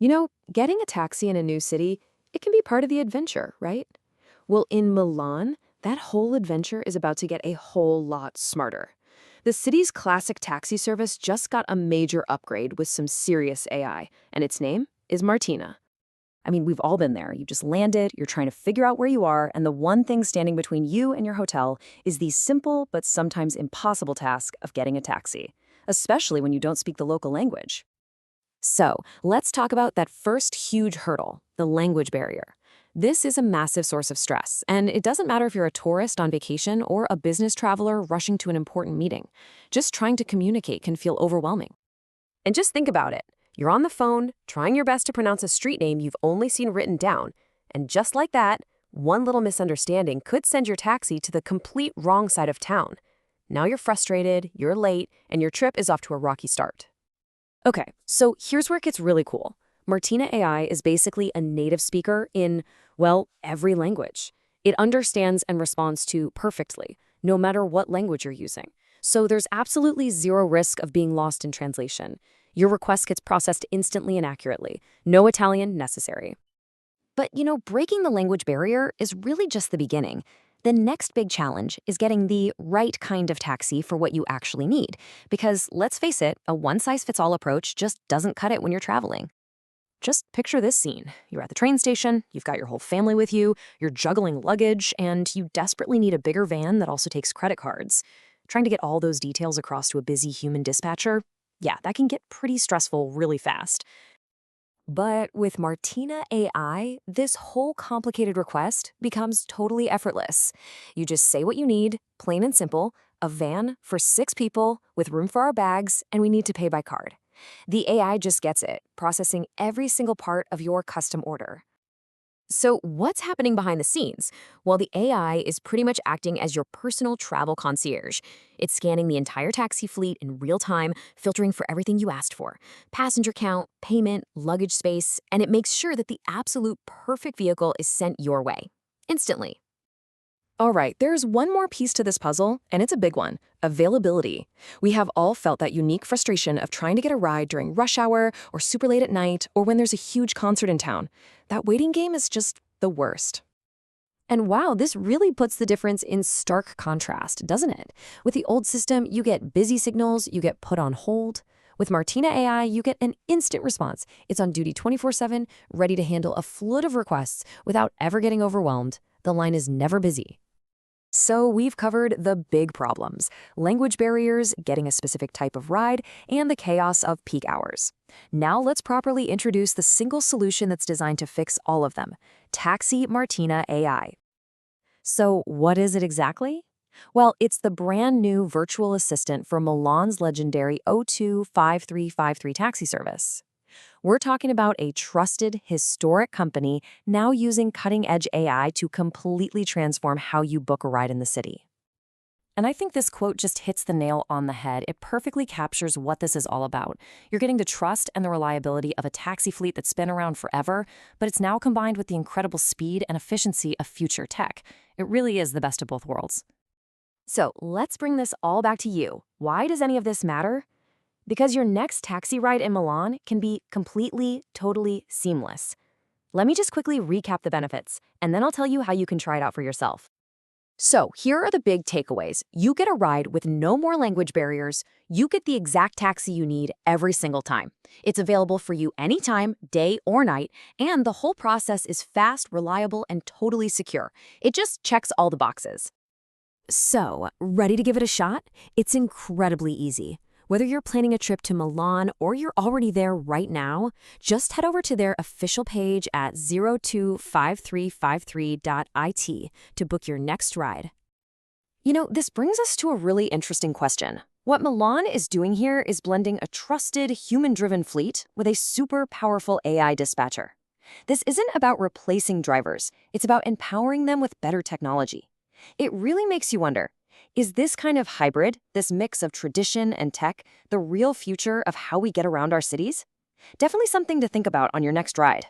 Getting a taxi in a new city, it can be part of the adventure, right? Well, in Milan, that whole adventure is about to get a whole lot smarter. The city's classic taxi service just got a major upgrade with some serious AI, and its name is Martina. I mean, we've all been there. You just landed, you're trying to figure out where you are, and the one thing standing between you and your hotel is the simple but sometimes impossible task of getting a taxi, especially when you don't speak the local language. So, let's talk about that first huge hurdle, the language barrier. This is a massive source of stress, and it doesn't matter if you're a tourist on vacation or a business traveler rushing to an important meeting. Just trying to communicate can feel overwhelming. And just think about it. You're on the phone, trying your best to pronounce a street name you've only seen written down, and just like that, one little misunderstanding could send your taxi to the complete wrong side of town. Now you're frustrated, you're late, and your trip is off to a rocky start. Okay, so here's where it gets really cool. Martina AI is basically a native speaker in, well, every language. It understands and responds to perfectly, no matter what language you're using. So there's absolutely zero risk of being lost in translation. Your request gets processed instantly and accurately. No Italian necessary. But breaking the language barrier is really just the beginning. The next big challenge is getting the right kind of taxi for what you actually need. Because let's face it, a one-size-fits-all approach just doesn't cut it when you're traveling. Just picture this scene. You're at the train station, you've got your whole family with you, you're juggling luggage, and you desperately need a bigger van that also takes credit cards. Trying to get all those details across to a busy human dispatcher? Yeah, that can get pretty stressful really fast. But with Martina AI, this whole complicated request becomes totally effortless. You just say what you need, plain and simple, a van for 6 people with room for our bags, and we need to pay by card. The AI just gets it, processing every single part of your custom order. So what's happening behind the scenes? Well, the AI is pretty much acting as your personal travel concierge. It's scanning the entire taxi fleet in real time, filtering for everything you asked for: passenger count, payment, luggage space, and it makes sure that the absolute perfect vehicle is sent your way, instantly. All right, there's one more piece to this puzzle, and it's a big one: availability. We have all felt that unique frustration of trying to get a ride during rush hour or super late at night or when there's a huge concert in town. That waiting game is just the worst. And wow, this really puts the difference in stark contrast, doesn't it? With the old system, you get busy signals, you get put on hold. With Martina AI, you get an instant response. It's on duty 24/7, ready to handle a flood of requests without ever getting overwhelmed. The line is never busy. So we've covered the big problems: language barriers, getting a specific type of ride, and the chaos of peak hours. Now let's properly introduce the single solution that's designed to fix all of them: Taxi Martina AI. So what is it exactly? Well, it's the brand new virtual assistant for Milan's legendary 025353 taxi service. We're talking about a trusted, historic company now using cutting-edge AI to completely transform how you book a ride in the city. And I think this quote just hits the nail on the head. It perfectly captures what this is all about. You're getting the trust and the reliability of a taxi fleet that's been around forever, but it's now combined with the incredible speed and efficiency of future tech. It really is the best of both worlds. So let's bring this all back to you. Why does any of this matter? Because your next taxi ride in Milan can be completely, totally seamless. Let me just quickly recap the benefits, and then I'll tell you how you can try it out for yourself. So here are the big takeaways. You get a ride with no more language barriers. You get the exact taxi you need every single time. It's available for you anytime, day or night, and the whole process is fast, reliable, and totally secure. It just checks all the boxes. So, ready to give it a shot? It's incredibly easy. Whether you're planning a trip to Milan or you're already there right now, just head over to their official page at 025353.it to book your next ride. This brings us to a really interesting question. What Milan is doing here is blending a trusted, human-driven fleet with a super powerful AI dispatcher. This isn't about replacing drivers. It's about empowering them with better technology. It really makes you wonder, is this kind of hybrid, this mix of tradition and tech, the real future of how we get around our cities? Definitely something to think about on your next ride.